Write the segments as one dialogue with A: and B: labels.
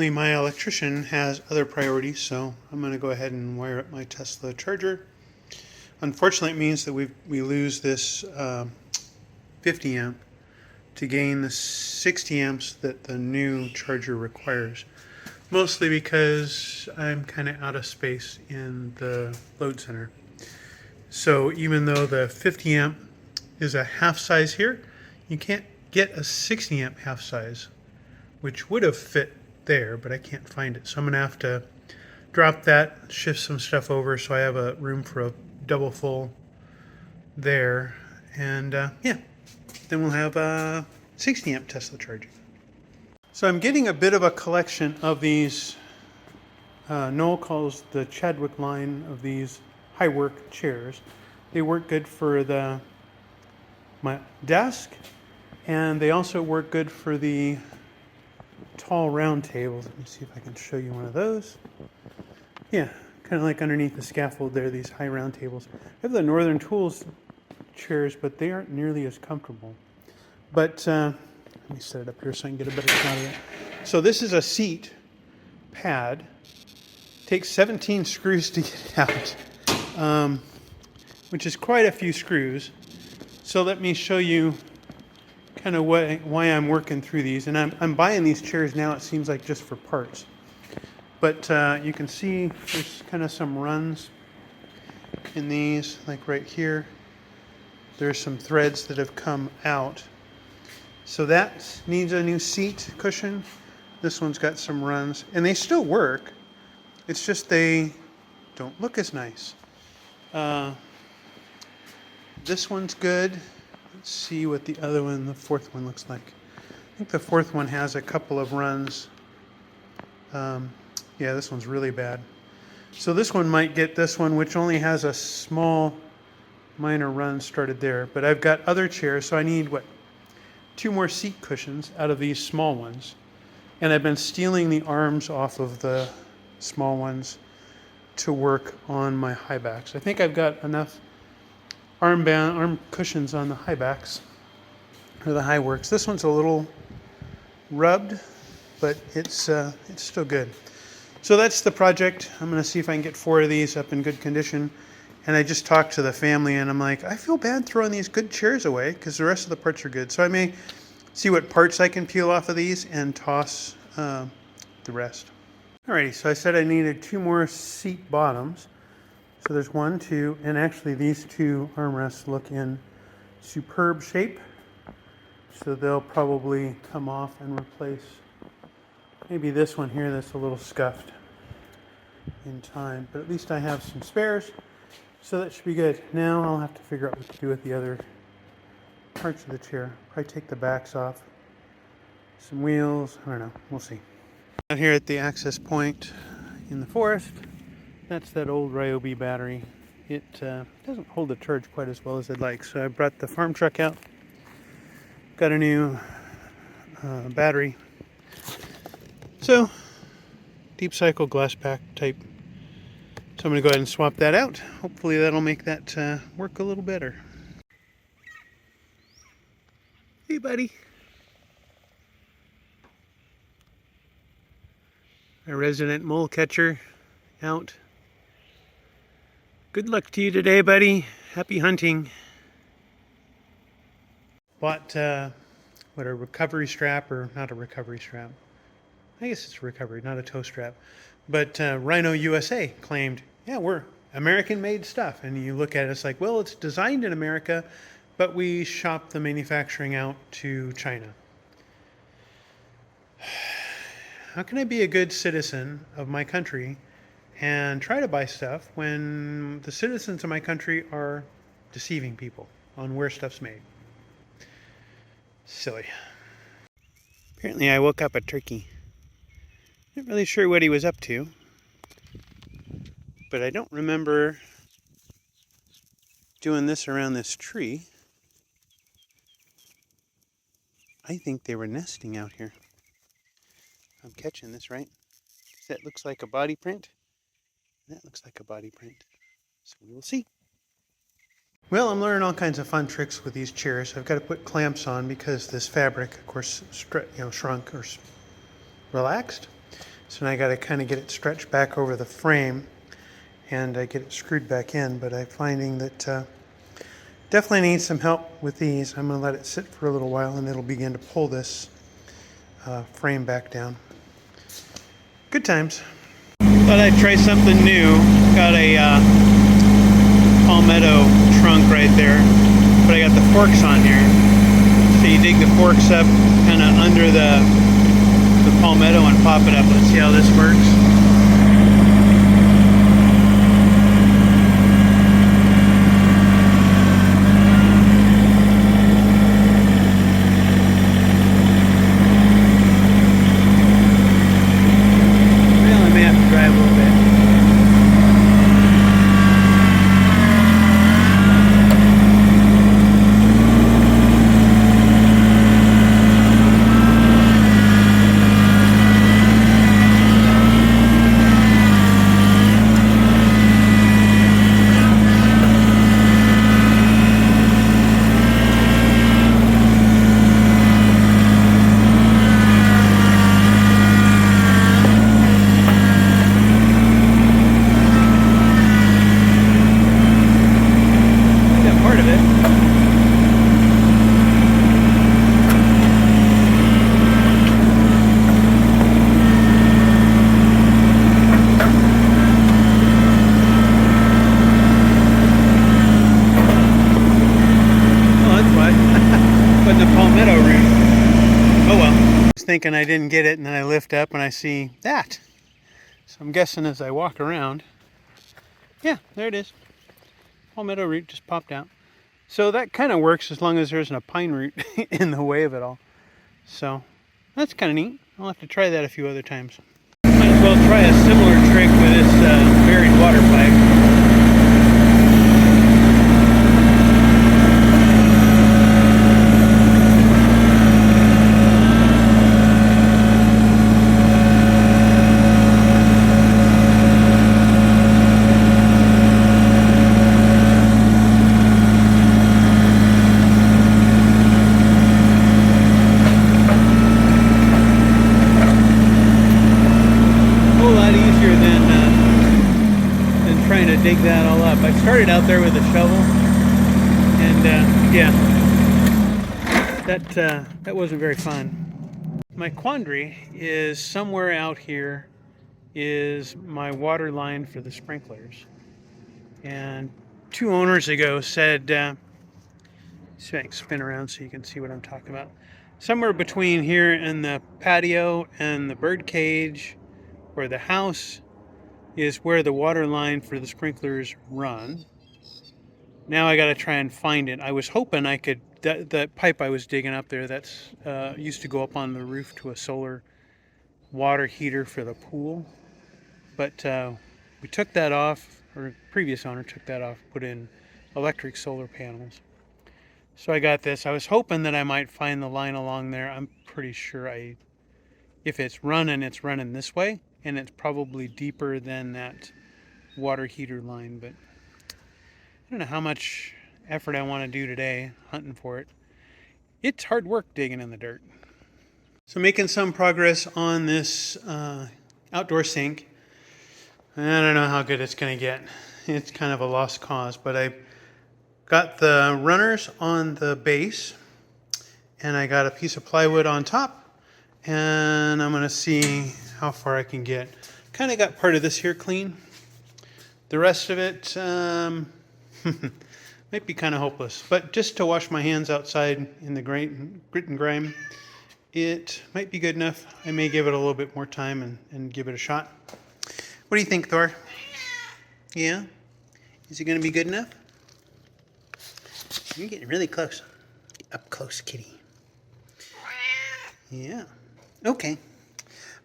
A: Apparently my electrician has other priorities, so I'm going to go ahead and wire up my Tesla charger. Unfortunately, it means that we lose this 50 amp to gain the 60 amps that the new charger requires. Mostly because I'm kind of out of space in the load center. So even though the 50 amp is a half size here, you can't get a 60 amp half size, which would have fit there, but I can't find it. So I'm going to have to drop that, shift some stuff over so I have a room for a double full there. And yeah, then we'll have a 60 amp Tesla charging. So I'm getting a bit of a collection of these, Noel calls the Chadwick line of these high work chairs. They work good for my desk, and they also work good for the tall round tables. Let me see if I can show you one of those. Yeah, kind of like underneath the scaffold there, these high round tables. I have the Northern Tools chairs, but they aren't nearly as comfortable. But let me set it up here so I can get a better shot of it. So this is a seat pad. Takes 17 screws to get out, which is quite a few screws. So let me show you kind of why I'm working through these. And I'm buying these chairs now, it seems like, just for parts. But you can see there's kind of some runs in these, like right here. There's some threads that have come out. So that needs a new seat cushion. This one's got some runs, and they still work. It's just they don't look as nice. This one's good. Let's see what the other one, the fourth one, looks like. I think the fourth one has a couple of runs. Yeah, this one's really bad. So this one might get this one, which only has a small minor run started there. But I've got other chairs, so I need, what, 2 more seat cushions out of these small ones. And I've been stealing the arms off of the small ones to work on my high backs. I think I've got enough arm cushions on the high backs, or the high works. This one's a little rubbed, but it's still good. So that's the project. I'm going to see if I can get 4 of these up in good condition. And I just talked to the family, and I'm like, I feel bad throwing these good chairs away because the rest of the parts are good. So I may see what parts I can peel off of these and toss the rest. Alrighty, so I said I needed 2 more seat bottoms. So there's 1, 2, and actually these 2 armrests look in superb shape. So they'll probably come off and replace maybe this one here that's a little scuffed in time. But at least I have some spares. So that should be good. Now I'll have to figure out what to do with the other parts of the chair. Probably take the backs off. Some wheels. I don't know. We'll see. Out here at the access point in the forest, that's that old Ryobi battery. It doesn't hold the charge quite as well as I'd like. So I brought the farm truck out. Got a new battery. So deep cycle glass pack type. So I'm going to go ahead and swap that out. Hopefully that'll make that work a little better. Hey, buddy. Our resident mole catcher out. Good luck to you today, buddy. Happy hunting. Bought a recovery strap, or not a recovery strap. I guess it's a recovery, not a tow strap. But Rhino USA claimed, yeah, we're American-made stuff. And you look at it, it's like, well, it's designed in America, but we shop the manufacturing out to China. How can I be a good citizen of my country and try to buy stuff when the citizens of my country are deceiving people on where stuff's made? Silly. Apparently I woke up a turkey. Not really sure what he was up to, but I don't remember doing this around this tree. I think they were nesting out here. I'm catching this, right? That looks like a body print. That looks like a body print. So we will see. Well, I'm learning all kinds of fun tricks with these chairs. I've got to put clamps on because this fabric, of course, shrunk or relaxed. So now I got to kind of get it stretched back over the frame and get it screwed back in. But I'm finding that definitely need some help with these. I'm going to let it sit for a little while and it'll begin to pull this frame back down. Good times. Thought I'd try something new. Got a palmetto trunk right there, but I got the forks on here. So you dig the forks up kind of under the palmetto and pop it up. Let's see how this works. Thinking I didn't get it, and then I lift up and I see that. So I'm guessing as I walk around, yeah, there it is. Palmetto root just popped out. So that kind of works as long as there isn't a pine root in the way of it all. So that's kind of neat. I'll have to try that a few other times. Might as well try a similar trick with this buried water pipe. Dig that all up. I started out there with a shovel, and yeah, that wasn't very fun. My quandary is somewhere out here is my water line for the sprinklers, and 2 owners ago said, see if I can spin around so you can see what I'm talking about. Somewhere between here and the patio and the bird cage or the house is where the water line for the sprinklers run. Now I got to try and find it. I was hoping I could, that pipe I was digging up there, that's used to go up on the roof to a solar water heater for the pool. But we took that off, or previous owner took that off, put in electric solar panels. So I got this. I was hoping that I might find the line along there. I'm pretty sure if it's running this way. And it's probably deeper than that water heater line, but I don't know how much effort I want to do today hunting for it. It's hard work digging in the dirt. So making some progress on this outdoor sink. I don't know how good it's going to get. It's kind of a lost cause, but I got the runners on the base and I got a piece of plywood on top, and I'm going to see how far I can get. Kind of got part of this here clean. The rest of it might be kind of hopeless. But just to wash my hands outside in the grit and grime, it might be good enough. I may give it a little bit more time and give it a shot. What do you think, Thor? Yeah? Is it going to be good enough? You're getting really close. Up close, kitty. Yeah. Okay.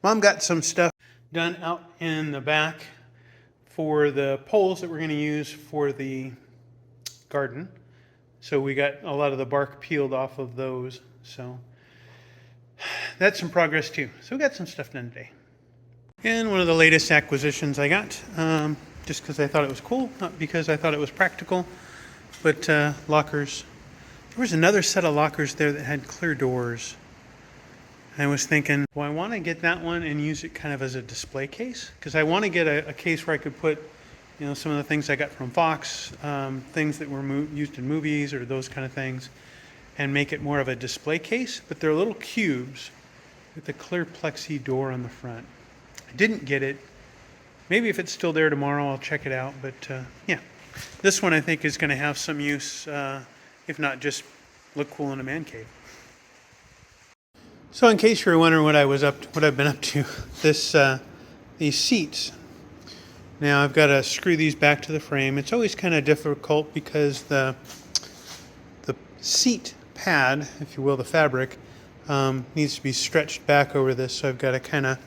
A: Mom got some stuff done out in the back for the poles that we're going to use for the garden. So we got a lot of the bark peeled off of those. So that's some progress too. So we got some stuff done today. And one of the latest acquisitions I got, just because I thought it was cool, not because I thought it was practical, but lockers. There was another set of lockers there that had clear doors. I was thinking, well, I want to get that one and use it kind of as a display case, because I want to get a case where I could put, some of the things I got from Fox, things that were used in movies or those kind of things, and make it more of a display case. But they're little cubes with a clear plexi door on the front. I didn't get it. Maybe if it's still there tomorrow, I'll check it out. But yeah, this one I think is going to have some use, if not just look cool in a man cave. So in case you were wondering what I've been up to, these seats. Now I've got to screw these back to the frame. It's always kind of difficult because the seat pad, if you will, the fabric, needs to be stretched back over this. So I've got to kind of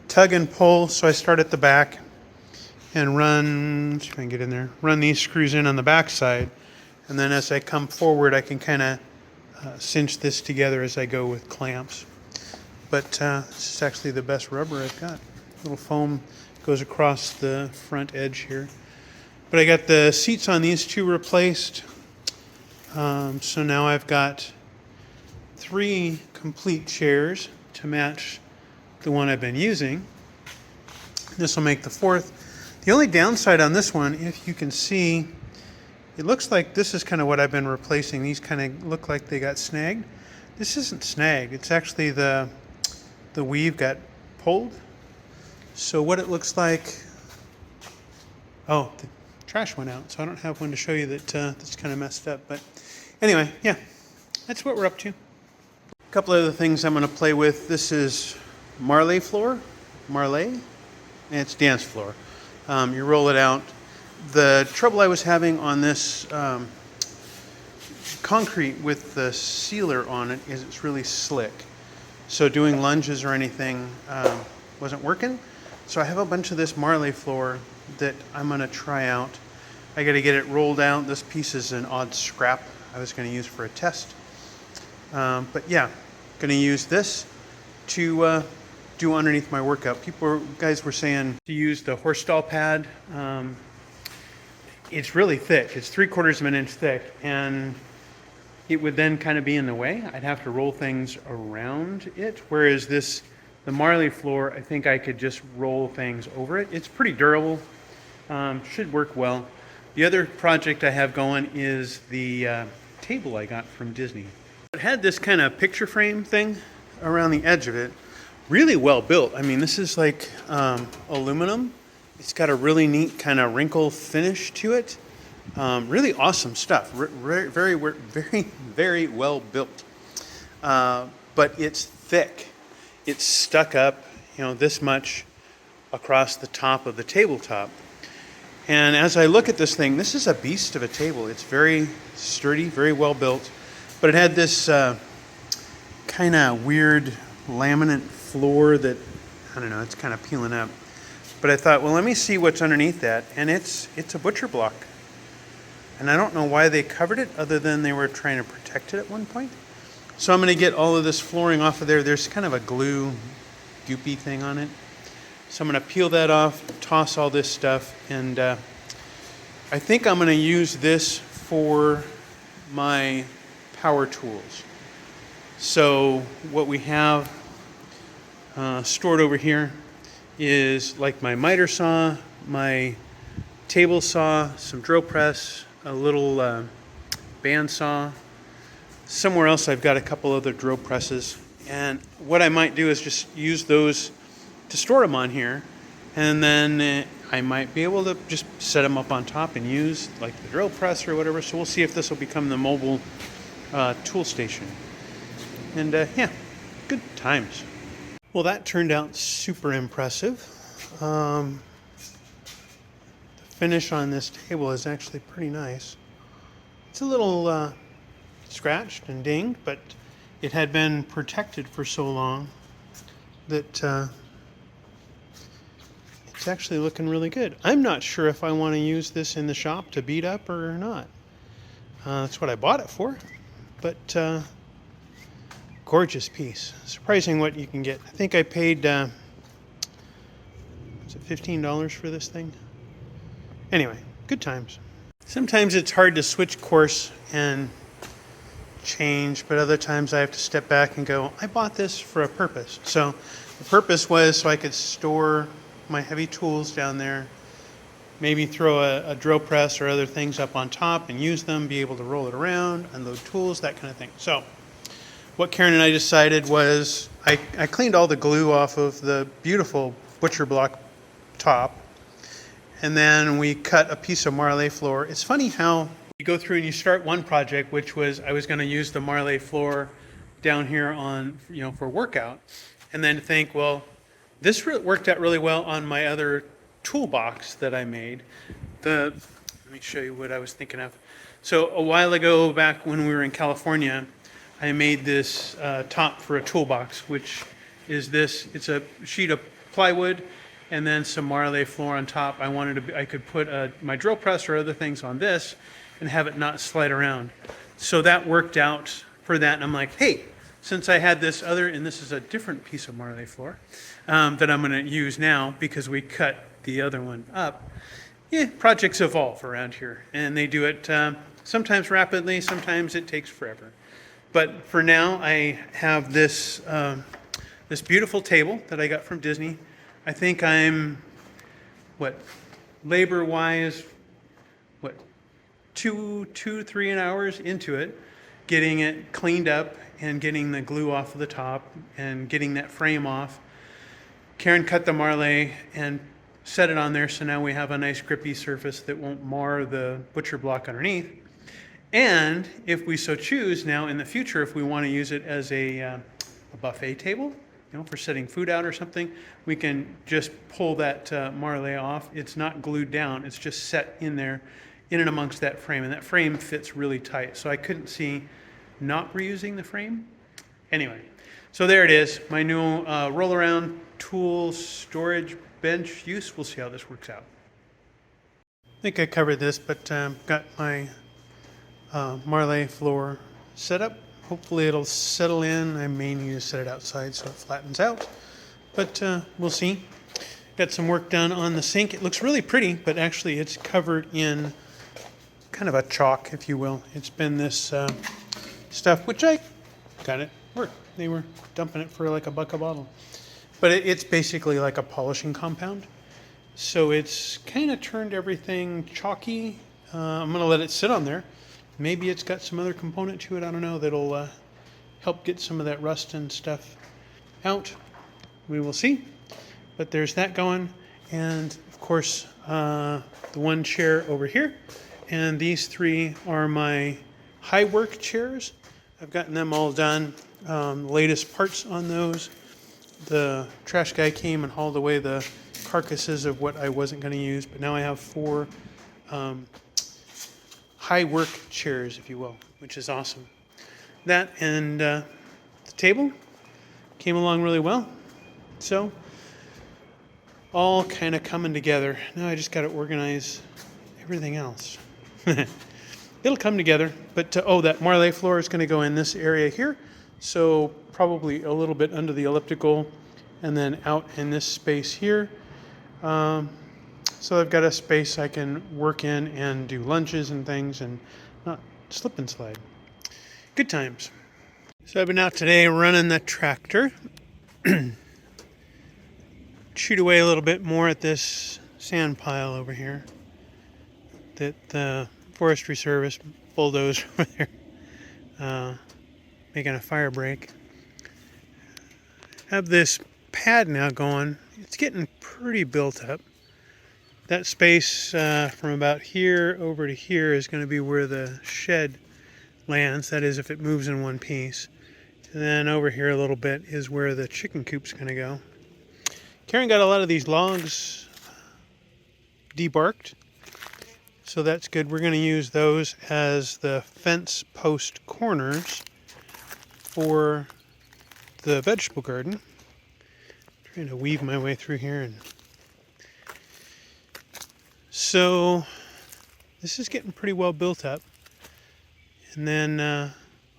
A: tug and pull. So I start at the back and run, see if I can get in there, run these screws in on the back side. And then as I come forward, I can kind of cinch this together as I go with clamps. But this is actually the best rubber I've got. Little foam goes across the front edge here. But I got the seats on these two replaced. So now I've got 3 complete chairs to match the one I've been using. This will make the 4th. The only downside on this one, if you can see, it looks like this is kind of what I've been replacing. These kind of look like they got snagged. This isn't snagged. It's actually the weave got pulled. So what it looks like, oh, the trash went out, so I don't have one to show you that's kind of messed up. But anyway, yeah, that's what we're up to. A couple other things I'm going to play with. This is Marley floor, and it's dance floor. You roll it out. The trouble I was having on this concrete with the sealer on it is it's really slick. So doing lunges or anything wasn't working. So I have a bunch of this Marley floor that I'm going to try out. I got to get it rolled out. This piece is an odd scrap I was going to use for a test. But yeah, going to use this to do underneath my workout. Guys were saying to use the horse stall pad. It's really thick. It's 3/4 of an inch thick, and it would then kind of be in the way. I'd have to roll things around it, whereas the Marley floor, I think I could just roll things over it. It's pretty durable, should work well. The other project I have going is the table I got from Disney. It had this kind of picture frame thing around the edge of it, really well built. I mean, this is like aluminum. It's got a really neat kind of wrinkle finish to it. Really awesome stuff. Very, very well built. But it's thick. It's stuck up, this much across the top of the tabletop. And as I look at this thing, this is a beast of a table. It's very sturdy, very well built. But it had this kind of weird laminate floor that, I don't know, it's kind of peeling up. But I thought, well, let me see what's underneath that. And it's a butcher block. And I don't know why they covered it other than they were trying to protect it at one point. So I'm going to get all of this flooring off of there. There's kind of a glue goopy thing on it. So I'm going to peel that off, toss all this stuff, and I think I'm going to use this for my power tools. So what we have stored over here is like my miter saw, my table saw, some drill press, a little band saw. Somewhere else I've got a couple other drill presses, and what I might do is just use those to store them on here, and then I might be able to just set them up on top and use like the drill press or whatever. So we'll see if this will become the mobile tool station. And yeah, good times. Well, that turned out super impressive. The finish on this table is actually pretty nice. It's a little scratched and dinged, but it had been protected for so long that it's actually looking really good. I'm not sure if I want to use this in the shop to beat up or not. That's what I bought it for, but gorgeous piece. Surprising what you can get. I think I paid was it $15 for this thing? Anyway, good times. Sometimes it's hard to switch course and change, but other times I have to step back and go, I bought this for a purpose. So the purpose was so I could store my heavy tools down there, maybe throw a drill press or other things up on top and use them, be able to roll it around, unload tools, that kind of thing. So what Karen and I decided was I cleaned all the glue off of the beautiful butcher block top, and then we cut a piece of marley floor. It's funny how you go through and you start one project, which was I was going to use the marley floor down here on, for workout, and then think, well, this worked out really well on my other toolbox that I made. Let me show you what I was thinking of. So a while ago, back when we were in California, I made this top for a toolbox, which is this. It's a sheet of plywood and then some marley floor on top. I could put my drill press or other things on this and have it not slide around. So that worked out for that. And I'm like, hey, since I had this other, and this is a different piece of marley floor that I'm going to use now because we cut the other one up. Yeah, projects evolve around here, and they do it sometimes rapidly, sometimes it takes forever. But for now, I have this this beautiful table that I got from Disney. I think I'm, labor-wise, 3 hours into it, getting it cleaned up and getting the glue off of the top and getting that frame off. Karen cut the marley and set it on there, so now we have a nice grippy surface that won't mar the butcher block underneath. And if we so choose now in the future, if we want to use it as a buffet table, for setting food out or something, we can just pull that marley off. It's not glued down, it's just set in there, in and amongst that frame, and that frame fits really tight. So I couldn't see not reusing the frame. Anyway, so there it is, my new roll around tool storage bench use. We'll see how this works out. I think I covered this, but got my marley floor set up. Hopefully it'll settle in. I may need to set it outside so it flattens out, but we'll see. Got some work done on the sink. It looks really pretty, but actually it's covered in kind of a chalk, if you will. It's been this stuff, which I got it work. They were dumping it for like $1 a bottle. But it's basically like a polishing compound. So it's kind of turned everything chalky. I'm going to let it sit on there. Maybe it's got some other component to it, I don't know, that'll help get some of that rust and stuff out. We will see. But there's that going. And of course, the one chair over here. And these 3 are my high work chairs. I've gotten them all done. Latest parts on those. The trash guy came and hauled away the carcasses of what I wasn't going to use, but now I have 4 high work chairs, if you will, which is awesome. That and the table came along really well. So all kind of coming together. Now I just got to organize everything else. It'll come together, but that marley floor is going to go in this area here. So probably a little bit under the elliptical and then out in this space here. So I've got a space I can work in and do lunges and things and not slip and slide. Good times. So I've been out today running the tractor. Chewed away a little bit more at this sand pile over here that the Forestry Service bulldozed over there. Making a fire break. Have this pad now going. It's getting pretty built up. That space from about here over to here is going to be where the shed lands. That is, if it moves in one piece. And then over here a little bit is where the chicken coop's going to go. Karen got a lot of these logs debarked, so that's good. We're going to use those as the fence post corners for the vegetable garden. Trying to weave my way through here, and so this is getting pretty well built up. And then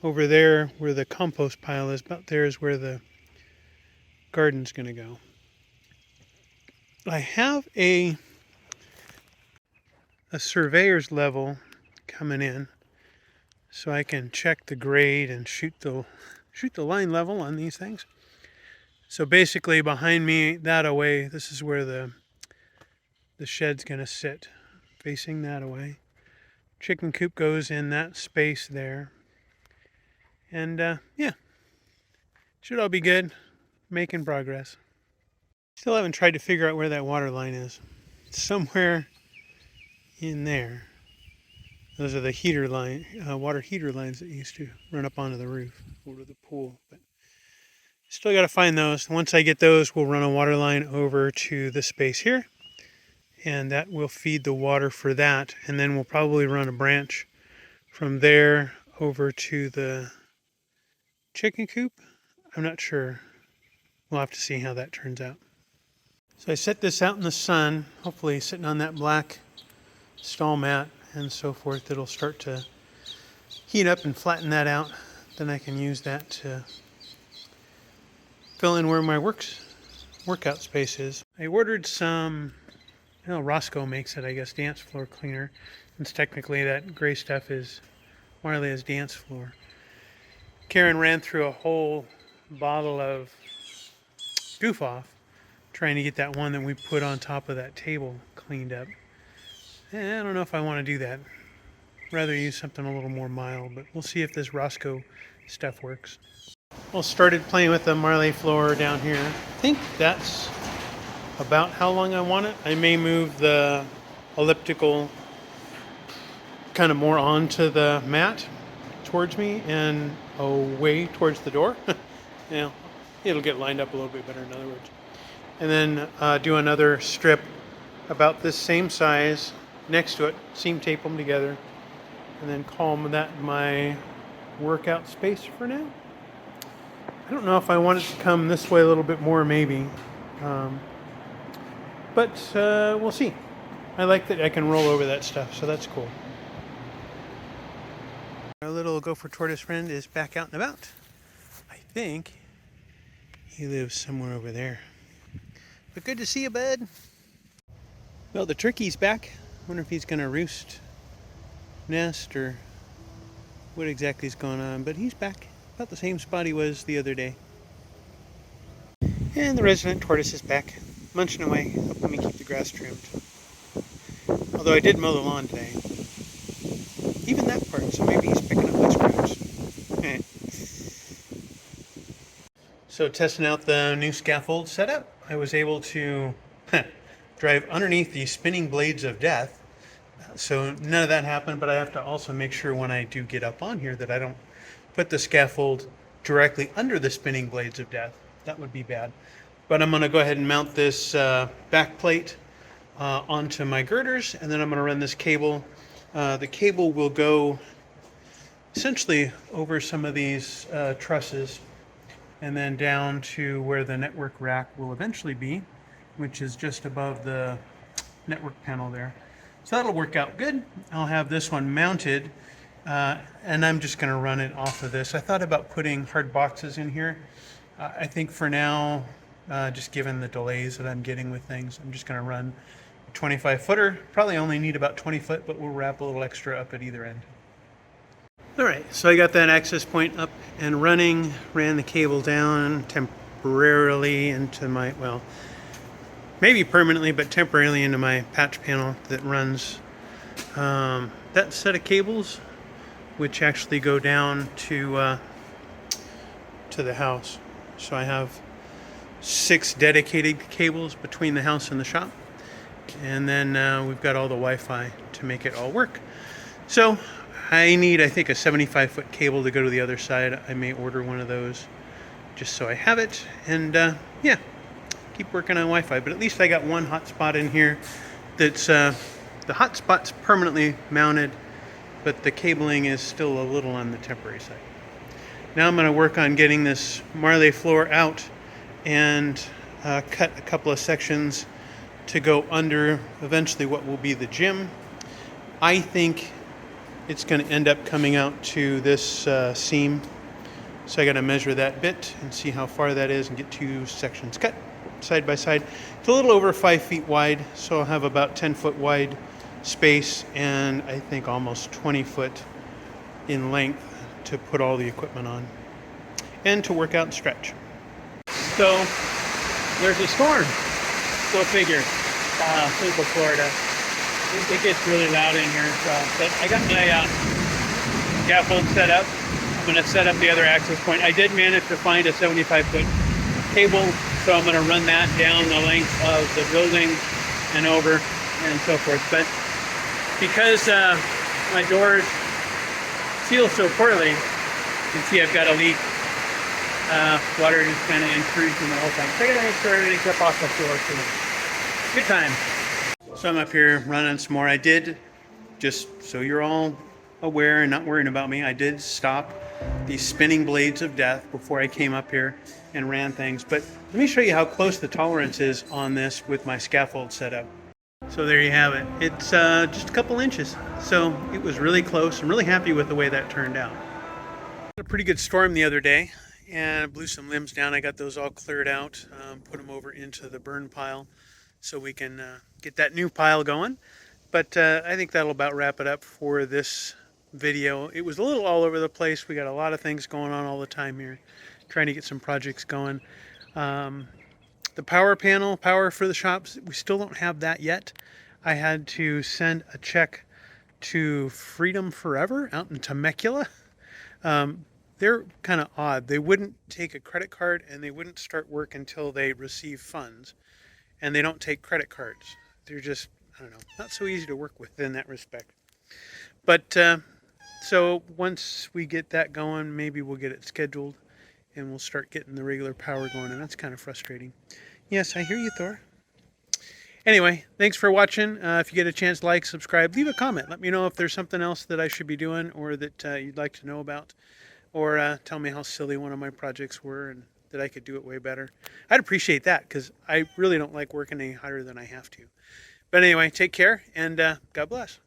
A: over there where the compost pile is, about there is where the garden's going to go. I have a surveyor's level coming in. so I can check the grade and shoot the line level on these things. So basically behind me that away, this is where the shed's gonna sit, facing that away. Chicken coop goes in that space there. And yeah, should all be good. Making progress. Still haven't tried to figure out where that water line is. It's somewhere in there. Those are the heater line, water heater lines that used to run up onto the roof over the pool. But still got to find those. Once I get those, we'll run a water line over to this space here, and that will feed the water for that. And then we'll probably run a branch from there over to the chicken coop. I'm not sure. We'll have to see how that turns out. So I set this out in the sun, hopefully sitting on that black stall mat and so forth. It'll start to heat up and flatten that out. Then I can use that to fill in where my workout space is. I ordered some, Roscoe makes it, I guess, dance floor cleaner. Since technically that gray stuff is Marleya's dance floor. Karen ran through a whole bottle of Goof Off trying to get that one that we put on top of that table cleaned up. I don't know if I want to do that. Rather use something a little more mild, but we'll see if this Roscoe stuff works. Well, started playing with the Marley floor down here. I think that's about how long I want it. I may move the elliptical kind of more onto the mat towards me and away towards the door. It'll get lined up a little bit better, in other words. And then do another strip about this same size next to it, seam tape them together, and then call that my workout space for now. I don't know if I want it to come this way a little bit more, maybe. But we'll see. I like that I can roll over that stuff, so that's cool. Our little gopher tortoise friend is back out and about. I think he lives somewhere over there. But good to see you, bud. Well, the turkey's back. Wonder if he's gonna roost, nest, or what exactly is going on. But he's back, about the same spot he was the other day. And the resident tortoise is back, munching away, helping me keep the grass trimmed. Although I did mow the lawn today. Even that part, so maybe he's picking up my scraps. So testing out the new scaffold setup, I was able to drive underneath the spinning blades of death. So none of that happened, but I have to also make sure when I do get up on here that I don't put the scaffold directly under the spinning blades of death. That would be bad. But I'm going to go ahead and mount this back plate onto my girders, and then I'm going to run this cable. The cable will go essentially over some of these trusses and then down to where the network rack will eventually be, which is just above the network panel there. So that'll work out good. I'll have this one mounted, and I'm just going to run it off of this. I thought about putting hard boxes in here. I think for now, just given the delays that I'm getting with things, I'm just going to run a 25 footer. Probably only need about 20 foot, but we'll wrap a little extra up at either end. All right, so I got that access point up and running, ran the cable down temporarily into my, well, maybe permanently, but temporarily into my patch panel that runs that set of cables, which actually go down to the house. So I have 6 dedicated cables between the house and the shop, and then we've got all the Wi-Fi to make it all work. So I need, I think, a 75-foot cable to go to the other side. I may order one of those just so I have it, and yeah, keep working on Wi-Fi. But at least I got one hotspot in here that's the hotspot's permanently mounted, but the cabling is still a little on the temporary side. Now I'm going to work on getting this Marley floor out and cut a couple of sections to go under eventually what will be the gym. I think it's going to end up coming out to this seam. So I got to measure that bit and see how far that is and get 2 sections cut side by side. It's a little over 5 feet wide, so I'll have about 10 foot wide space and I think almost 20 foot in length to put all the equipment on and to work out and stretch. So there's a storm. Go figure. Central Florida. It gets really loud in here. So, but I got my scaffold set up. I'm going to set up the other access point. I did manage to find a 75-foot cable, so I'm going to run that down the length of the building and over and so forth. But because my doors seal so poorly, you can see I've got a leak. Water just kind of intrudes in the whole thing. So I got to make sure everything's up off the floor. So good time. So I'm up here running some more. I did, just so you're all aware and not worrying about me, I did stop these spinning blades of death before I came up here and ran things. But let me show you how close the tolerance is on this with my scaffold set up. So there you have it. It's just a couple inches. So it was really close. I'm really happy with the way that turned out. A pretty good storm the other day and I blew some limbs down. I got those all cleared out, put them over into the burn pile so we can get that new pile going. But I think that'll about wrap it up for this video. It was a little all over the place. We got a lot of things going on all the time here, trying to get some projects going. The power panel, power for the shops, we still don't have that yet. I had to send a check to Freedom Forever out in Temecula. They're kind of odd. They wouldn't take a credit card and they wouldn't start work until they receive funds. And they don't take credit cards. They're just, I don't know, not so easy to work with in that respect. But so once we get that going, maybe we'll get it scheduled and we'll start getting the regular power going, and that's kind of frustrating. Yes, I hear you, Thor. Anyway, thanks for watching. If you get a chance, like, subscribe, leave a comment. Let me know if there's something else that I should be doing or that you'd like to know about, or tell me how silly one of my projects were and that I could do it way better. I'd appreciate that because I really don't like working any harder than I have to. But anyway, take care and God bless.